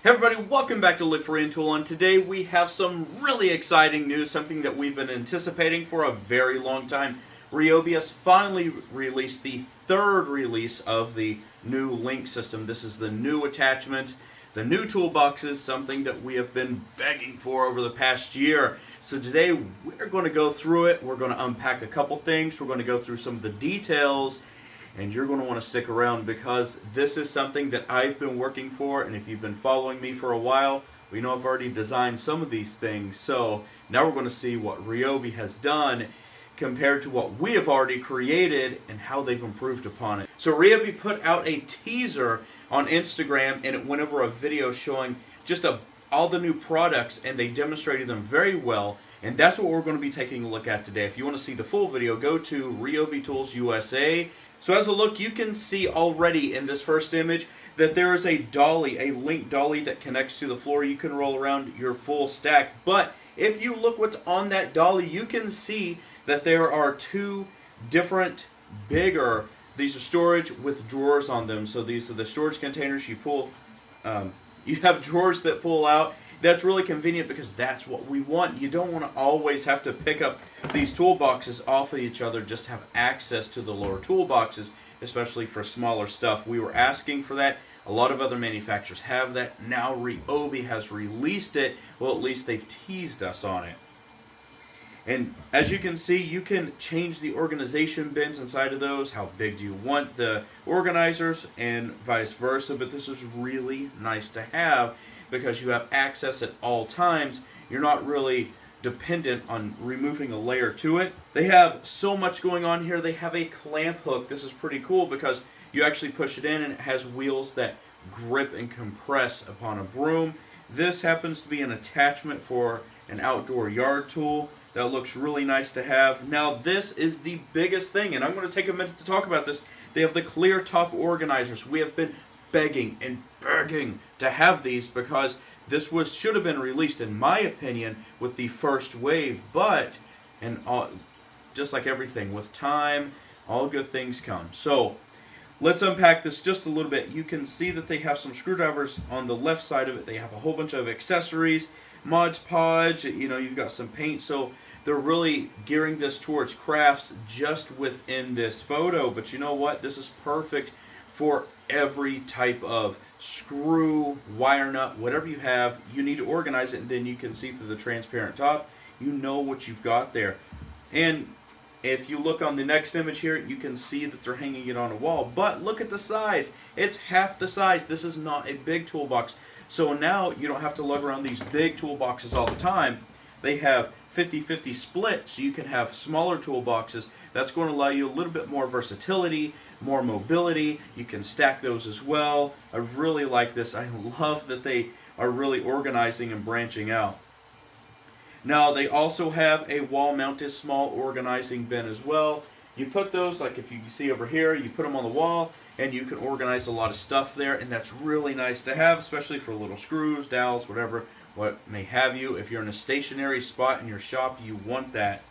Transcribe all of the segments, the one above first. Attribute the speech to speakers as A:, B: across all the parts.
A: Hey everybody, welcome back to Live Free and Tool, and today we have some really exciting news, something that we've been anticipating for a very long time. Ryobi has finally released the third release of the new Link system. This is the new attachments, the new toolboxes, something that we have been begging for over the past year. So today we're going to go through it, we're going to unpack a couple things, we're going to go through some of the details, and you're going to want to stick around because this is something that I've been working for, and if you've been following me for a while, we know I've already designed some of these things. So now we're going to see what Ryobi has done compared to what we have already created and how they've improved upon it. So Ryobi put out a teaser on Instagram, and it went over a video showing just all the new products, and they demonstrated them very well. And that's what we're going to be taking a look at today. If you want to see the full video, go to Ryobi Tools USA. So as a look, you can see already in this first image that there is a dolly, a Link dolly that connects to the floor. You can roll around your full stack. But if you look what's on that dolly, you can see that there are two different, bigger, these are storage with drawers on them. So these are the storage containers you pull. You have drawers that pull out. That's really convenient because that's what we want. You don't want to always have to pick up these toolboxes off of each other, just have access to the lower toolboxes, especially for smaller stuff. We were asking for that. A lot of other manufacturers have that. Now Ryobi has released it. Well, at least they've teased us on it. And as you can see, you can change the organization bins inside of those. How big do you want the organizers and vice versa. But this is really nice to have because you have access at all times. You're not really dependent on removing a layer to it. They have so much going on here. They have a clamp hook. This is pretty cool because you actually push it in and it has wheels that grip and compress upon a broom. This happens to be an attachment for an outdoor yard tool. That looks really nice to have. Now this is the biggest thing, and I'm going to take a minute to talk about this. They have the clear top organizers. We have been begging and begging to have these because this should have been released, in my opinion, with the first wave. But, just like everything, with time, all good things come. So let's unpack this just a little bit. You can see that they have some screwdrivers on the left side of it. They have a whole bunch of accessories, Mod Podge, you've got some paint. So they're really gearing this towards crafts just within this photo. But you know what? This is perfect for every type of screw, wire nut, whatever you have. You need to organize it, and then you can see through the transparent top. You know what you've got there. And if you look on the next image here, you can see that they're hanging it on a wall. But look at the size. It's half the size. This is not a big toolbox. So now you don't have to lug around these big toolboxes all the time. They have 50-50 split, so you can have smaller toolboxes. That's going to allow you a little bit more versatility, more mobility. You can stack those as well. I really like this. I love that they are really organizing and branching out. Now they also have a wall-mounted small organizing bin as well. You put those, like if you see over here, you put them on the wall and you can organize a lot of stuff there, and that's really nice to have, especially for little screws, dowels, whatever, what may have you. If you're in a stationary spot in your shop, you want that.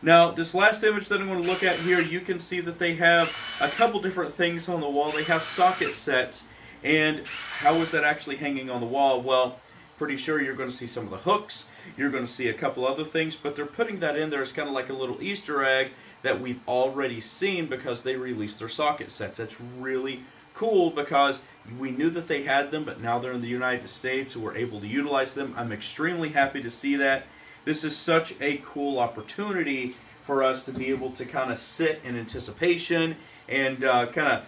A: Now, this last image that I'm going to look at here, you can see that they have a couple different things on the wall. They have socket sets, and how is that actually hanging on the wall? Well, pretty sure you're going to see some of the hooks. You're going to see a couple other things, but they're putting that in there as kind of like a little Easter egg that we've already seen because they released their socket sets. That's really cool because we knew that they had them, but now they're in the United States, so we're able to utilize them. I'm extremely happy to see that. This is such a cool opportunity for us to be able to kind of sit in anticipation and kind of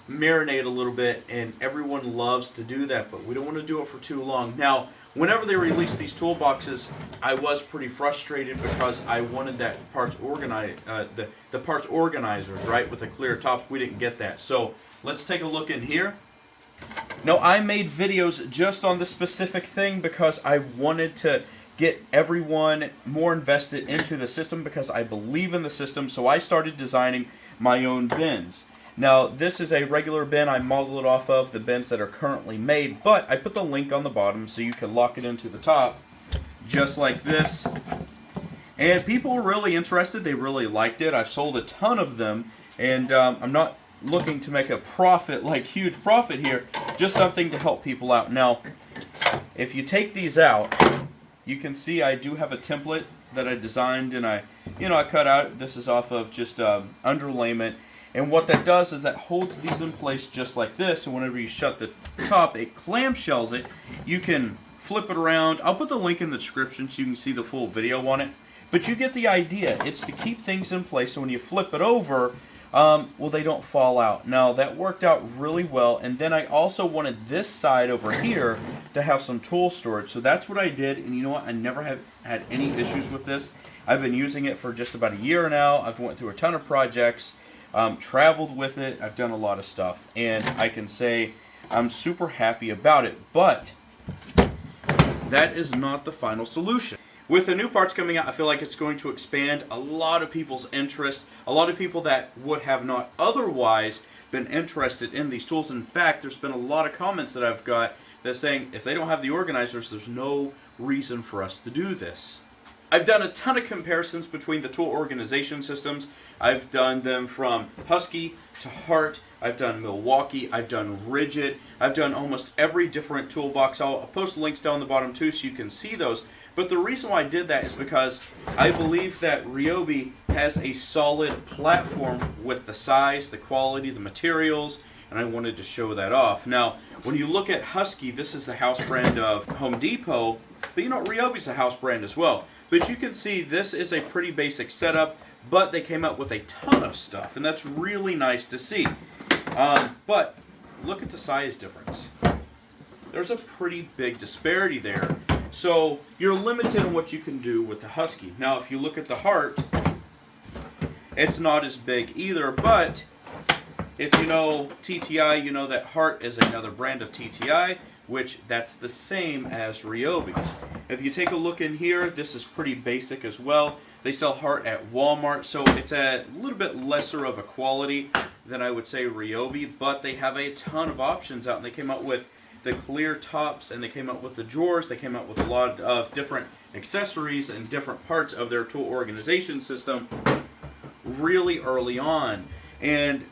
A: marinate a little bit, and everyone loves to do that, but we don't want to do it for too long. Now, whenever they released these toolboxes, I was pretty frustrated because I wanted that parts the parts organizers, right, with the clear tops. We didn't get that. So let's take a look in here. Now, I made videos just on this specific thing because I wanted to get everyone more invested into the system because I believe in the system, so I started designing my own bins. Now, this is a regular bin. I modeled it off of the bins that are currently made, but I put the link on the bottom so you can lock it into the top, just like this. And people were really interested. They really liked it. I've sold a ton of them, and I'm not looking to make a profit, like huge profit here, just something to help people out. Now, if you take these out, you can see I do have a template that I designed, and I cut out. This is off of just underlayment, and what that does is that holds these in place just like this, and whenever you shut the top, it clamshells it. You can flip it around. I'll put the link in the description so you can see the full video on it, but you get the idea. It's to keep things in place, so when you flip it over, well, they don't fall out. Now, that worked out really well, and then I also wanted this side over here to have some tool storage, so that's what I did, and you know what? I never have had any issues with this. I've been using it for just about a year now. I've went through a ton of projects, traveled with it. I've done a lot of stuff, and I can say I'm super happy about it, but that is not the final solution. With the new parts coming out, I feel like it's going to expand a lot of people's interest, a lot of people that would have not otherwise been interested in these tools. In fact, there's been a lot of comments that I've got that's saying if they don't have the organizers, there's no reason for us to do this. I've done a ton of comparisons between the tool organization systems. I've done them from Husky to Hart. I've done Milwaukee. I've done Rigid. I've done almost every different toolbox. I'll post links down the bottom too so you can see those. But the reason why I did that is because I believe that Ryobi has a solid platform with the size, the quality, the materials, and I wanted to show that off. Now, when you look at Husky, this is the house brand of Home Depot, but you know, Ryobi's a house brand as well. But you can see this is a pretty basic setup, but they came out with a ton of stuff, and that's really nice to see. But look at the size difference. There's a pretty big disparity there. So you're limited on what you can do with the Husky. Now, if you look at the Hart, it's not as big either, but if you know TTI, you know that Hart is another brand of TTI, which that's the same as Ryobi. If you take a look in here, this is pretty basic as well. They sell Hart at Walmart, so it's a little bit lesser of a quality than I would say Ryobi, but they have a ton of options out, and they came out with the clear tops, and they came out with the drawers. They came out with a lot of different accessories and different parts of their tool organization system really early on, and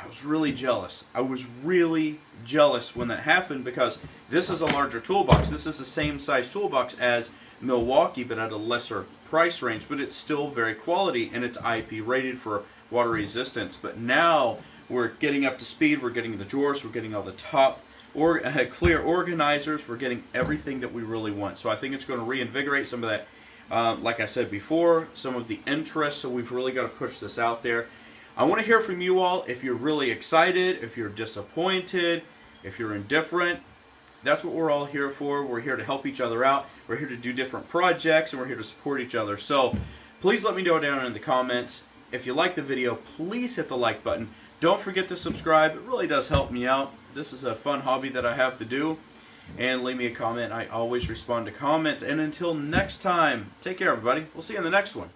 A: I was really jealous. I was really jealous when that happened because this is a larger toolbox. This is the same size toolbox as Milwaukee, but at a lesser price range, but it's still very quality, and it's IP rated for water resistance. But now we're getting up to speed. We're getting the drawers. We're getting all the top clear organizers. We're getting everything that we really want. So I think it's going to reinvigorate some of that, like I said before, some of the interest. So we've really got to push this out there. I want to hear from you all if you're really excited, if you're disappointed, if you're indifferent. That's what we're all here for. We're here to help each other out. We're here to do different projects, and we're here to support each other. So please let me know down in the comments. If you like the video, please hit the like button. Don't forget to subscribe. It really does help me out. This is a fun hobby that I have to do. And leave me a comment. I always respond to comments. And until next time, take care, everybody. We'll see you in the next one.